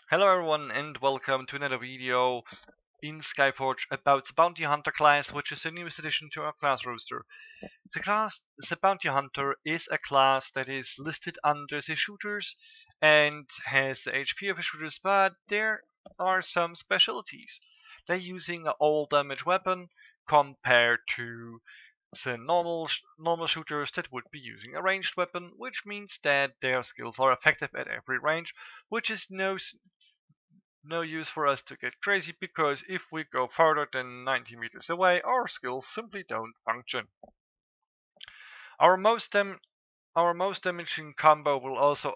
Hello everyone and welcome to another video in Skyforge about the Bounty Hunter class, which is the newest addition to our class roster. The Bounty Hunter is a class that is listed under the shooters and has the HP of the shooters, but there are some specialties. They're using an all damage weapon compared to the normal shooters that would be using a ranged weapon, which means that their skills are effective at every range, which is no use for us to get crazy, because if we go farther than 90 meters away, our skills simply don't function. Our most, our most damaging combo will also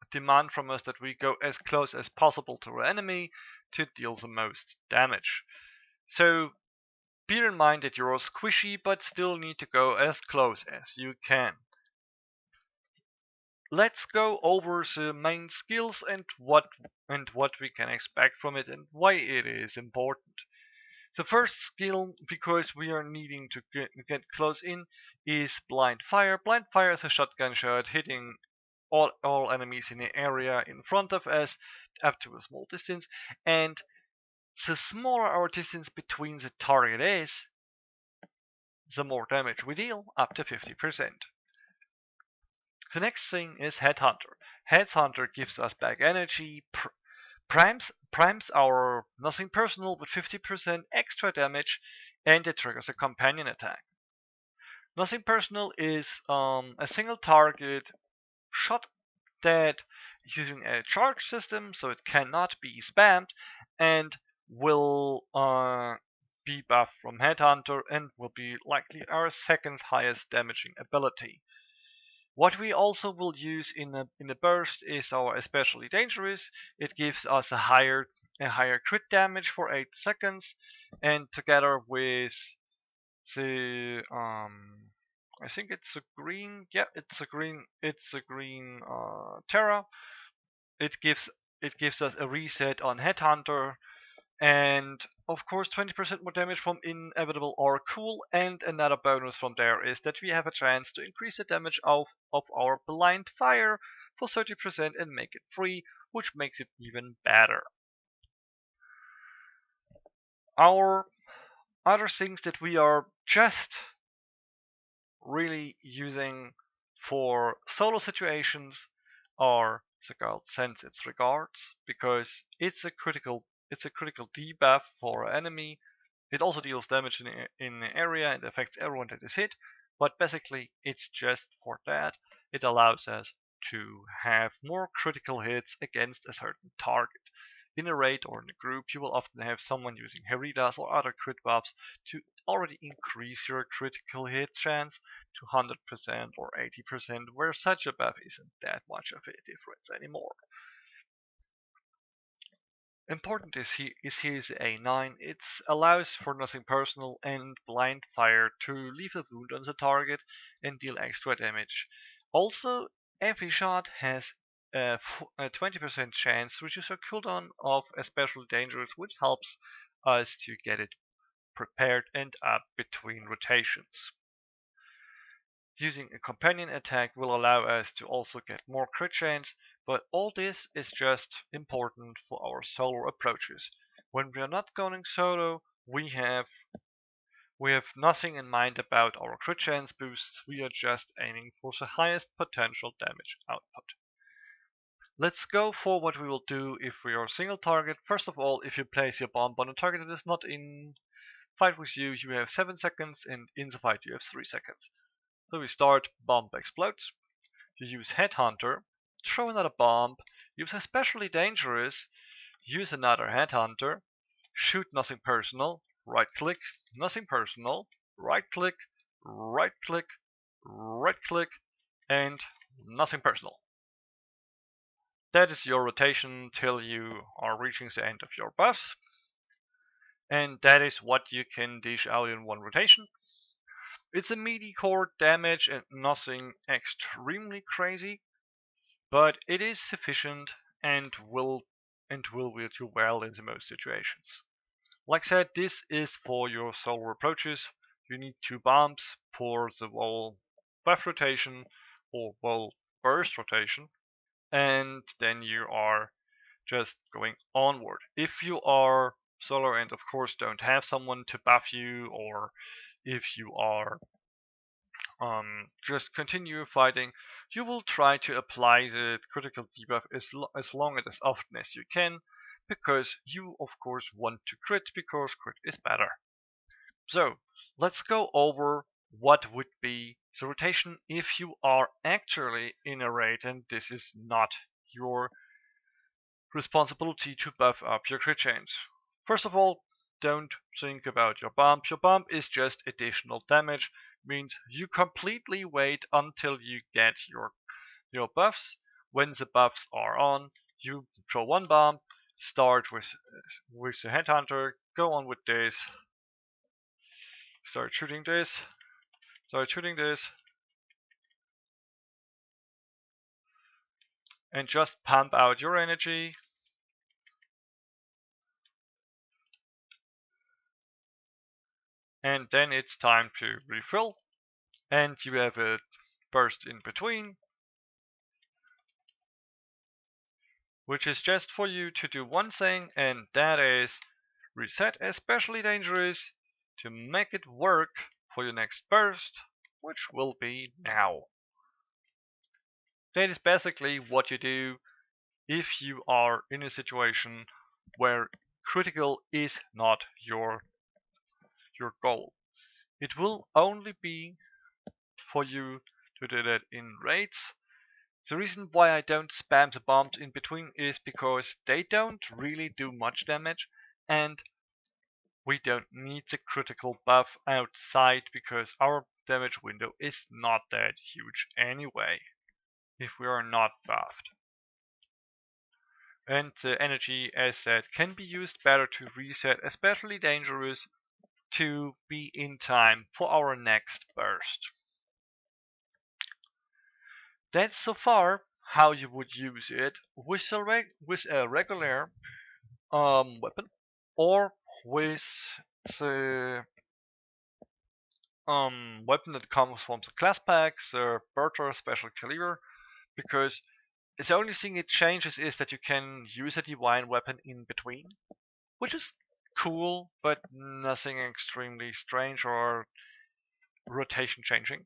demand from us that we go as close as possible to our enemy to deal the most damage. So bear in mind that you're squishy but still need to go as close as you can. Let's go over the main skills and what we can expect from it and why it is important. The first skill, because we are needing to get close in, is blind fire. Blind fire is a shotgun shot hitting all enemies in the area in front of us up to a small distance, and the smaller our distance between the target is, the more damage we deal, up to 50%. The next thing is Headhunter. Headhunter gives us back energy, primes our nothing personal with 50% extra damage, and it triggers a companion attack. Nothing personal is a single target shot that is using a charge system, so it cannot be spammed, and will be buffed from Headhunter and will be likely our second highest damaging ability. What we also will use in the burst is our especially dangerous. It gives us a higher crit damage for 8 seconds, and together with the I think it's a green, yeah, it's a green Terra. It gives us a reset on Headhunter, and of course 20% more damage from inevitable or cool, and another bonus from there is that we have a chance to increase the damage of our blind fire for 30% and make it free, which makes it even better. Our other things that we are just really using for solo situations are the guard sends its regards, because it's a critical debuff for an enemy. It also deals damage in the area and affects everyone that is hit, but basically it's just for that. It allows us to have more critical hits against a certain target. In a raid or in a group, you will often have someone using Heridas or other crit buffs to already increase your critical hit chance to 100% or 80%, where such a buff isn't that much of a difference anymore. Important is here's A9. It allows for nothing personal and blind fire to leave a wound on the target and deal extra damage. Also, every shot has a 20% chance to reduce the cooldown of especially dangerous, which helps us to get it prepared and up between rotations. Using a companion attack will allow us to also get more crit chance, but all this is just important for our solo approaches. When we are not going solo, we have nothing in mind about our crit chance boosts. We are just aiming for the highest potential damage output. Let's go for what we will do if we are a single target. First of all, if you place your bomb on a target that is not in fight with you, you have 7 seconds, and in the fight you have 3 seconds. So we start, bomb explodes. You use Headhunter, throw another bomb, use especially dangerous, use another Headhunter, shoot nothing personal, right click, nothing personal, right click, right click, right click, and nothing personal. That is your rotation till you are reaching the end of your buffs, and that is what you can dish out in one rotation. It's a meaty core damage and nothing extremely crazy, but it is sufficient and will do well in the most situations. Like I said, this is for your solo approaches. You need 2 bombs for the wall buff rotation or wall burst rotation, and then you are just going onward. If you are solo and of course don't have someone to buff you, or if you are just continue fighting, you will try to apply the critical debuff as long and as often as you can, because you of course want to crit, because crit is better. So let's go over what would be the rotation if you are actually in a raid and this is not your responsibility to buff up your crit chance. First of all, don't think about your bump. Your bump is just additional damage, means you completely wait until you get your buffs. When the buffs are on, you throw one bump, start with the Headhunter, go on with this, start shooting this, start shooting this, and just pump out your energy. And then it's time to refill, and you have a burst in between, which is just for you to do one thing, and that is reset especially dangerous to make it work for your next burst, which will be now. That is basically what you do if you are in a situation where critical is not your goal. It will only be for you to do that in raids. The reason why I don't spam the bombs in between is because they don't really do much damage, and we don't need the critical buff outside because our damage window is not that huge anyway if we are not buffed. And the energy, as said, can be used better to reset especially dangerous to be in time for our next burst. That's so far how you would use it with a regular weapon, or with the weapon that comes from the class packs, the Bertha Special Caliber, because the only thing it changes is that you can use a divine weapon in between, which is cool, but nothing extremely strange or rotation changing.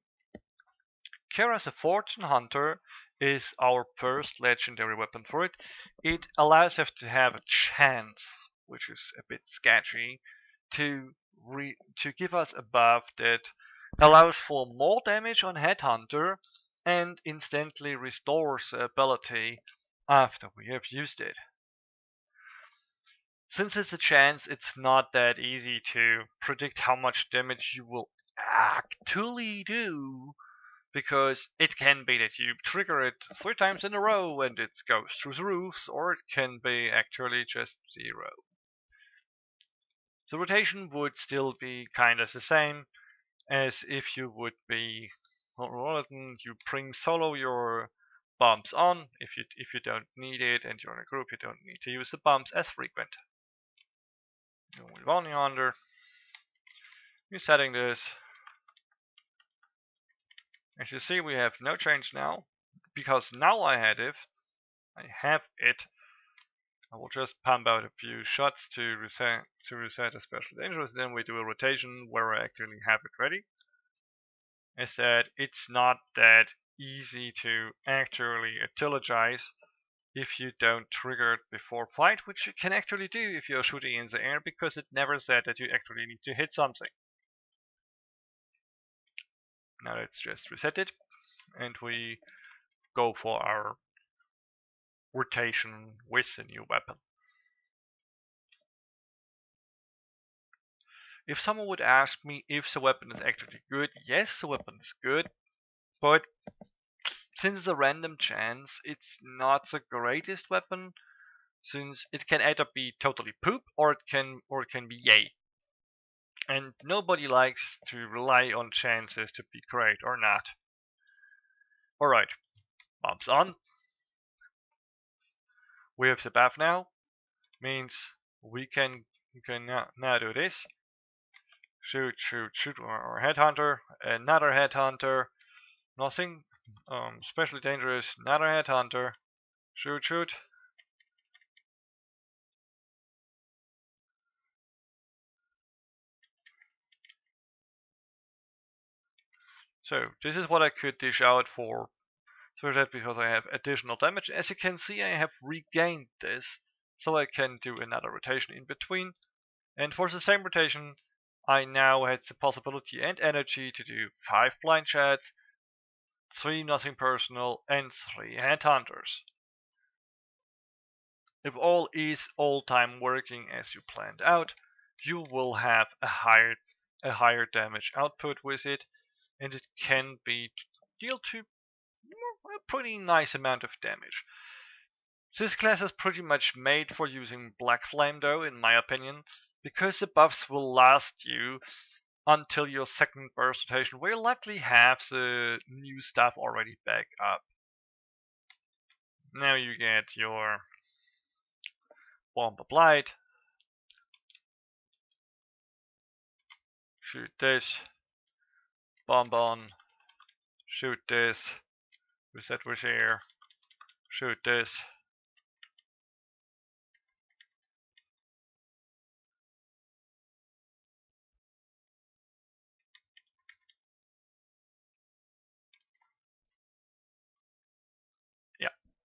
Kara's a Fortune Hunter is our first legendary weapon for it. It allows us to have a chance, which is a bit sketchy, to to give us a buff that allows for more damage on Headhunter and instantly restores the ability after we have used it. Since it's a chance, it's not that easy to predict how much damage you will actually do, because it can be that you trigger it 3 times in a row and it goes through the roofs, or it can be actually just 0. The rotation would still be kind of the same as if you would be you bring solo your bumps on. If you don't need it and you're in a group, you don't need to use the bumps as frequent. With only under, you're setting this. As you see, we have no change now, because now I have it. I will just pump out a few shots to reset especially dangerous. Then we do a rotation where I actually have it ready. Is that it's not that easy to actually artillegize if you don't trigger it before fight, which you can actually do if you're shooting in the air, because it never said that you actually need to hit something. Now let's just reset it, and we go for our rotation with the new weapon. If someone would ask me if the weapon is actually good, yes, the weapon is good, but since it's a random chance, it's not the greatest weapon, since it can either be totally poop or it can be yay. And nobody likes to rely on chances to be great or not. Alright, bumps on. We have the buff now, means we can now do this. Shoot, shoot, shoot our Headhunter, another Headhunter, nothing especially dangerous, another Headhunter, shoot, shoot, So this is what I could dish out for that because I have additional damage. As you can see, I have regained this, so I can do another rotation in between. And for the same rotation, I now had the possibility and energy to do 5 blind shots, 3 nothing personal, and 3 headhunters. If all is all time working as you planned out, you will have a higher damage output with it, and it can be deal to a pretty nice amount of damage. This class is pretty much made for using Black Flame though, in my opinion, because the buffs will last you until your second burst rotation, where you'll likely have the new stuff already back up. Now you get your Bomb applied. Shoot this. Bomb on. Shoot this. Reset with air. Shoot this. Yeah.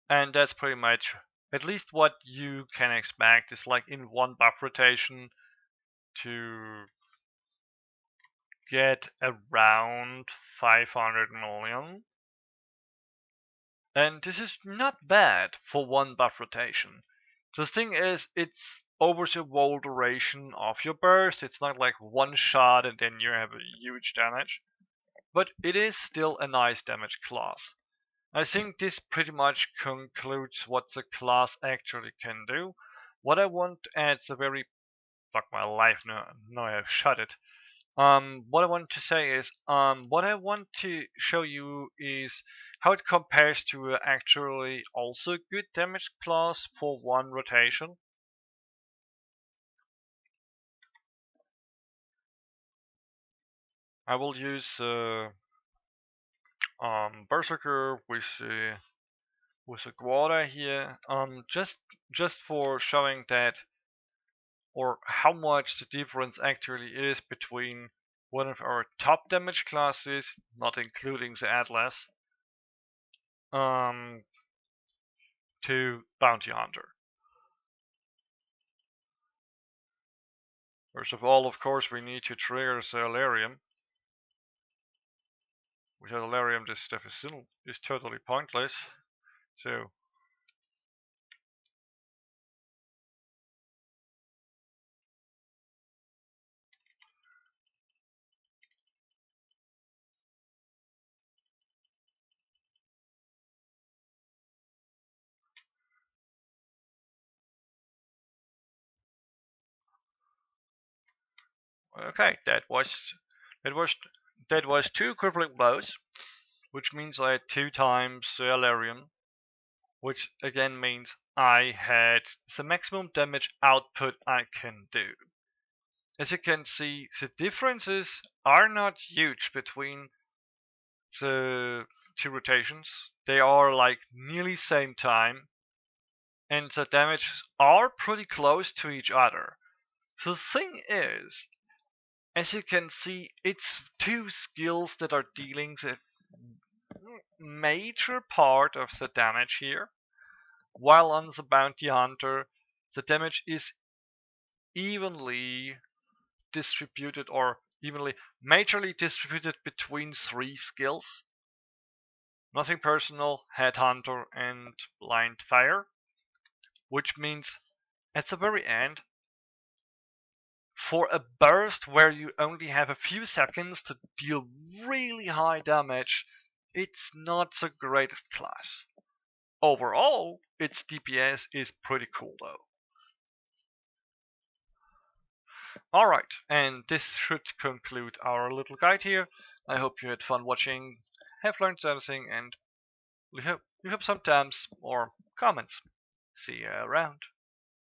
And that's pretty much at least what you can expect is like in one buff rotation to get around 500 million. And this is not bad for one buff rotation. The thing is, it's over the whole duration of your burst. It's not like one shot and then you have a huge damage. But it is still a nice damage class. I think this pretty much concludes what the class actually can do. What I want at the very fuck my life, no I have shut it. What I want to say is, what I want to show you is how it compares to actually also good damage class for one rotation. I will use Berserker with a Guada here, just for showing that or how much the difference actually is between one of our top damage classes, not including the Atlas, to Bounty Hunter. First of all, of course, we need to trigger the Alarium. Without Alarium, this stuff is totally pointless. So, okay, that was that was 2 crippling blows, which means I had 2 times the Alarium, which again means I had the maximum damage output I can do. As you can see, the differences are not huge between the 2 rotations. They are like nearly same time, and the damages are pretty close to each other. The thing is, as you can see, it's 2 skills that are dealing the major part of the damage here, while on the Bounty Hunter, the damage is evenly distributed or evenly majorly distributed between 3 skills. Nothing personal, Headhunter, and Blind Fire, which means at the very end, for a burst where you only have a few seconds to deal really high damage, it's not the greatest class. Overall, its DPS is pretty cool though. Alright, and this should conclude our little guide here. I hope you had fun watching, have learned something, and leave up some thumbs or comments. See you around.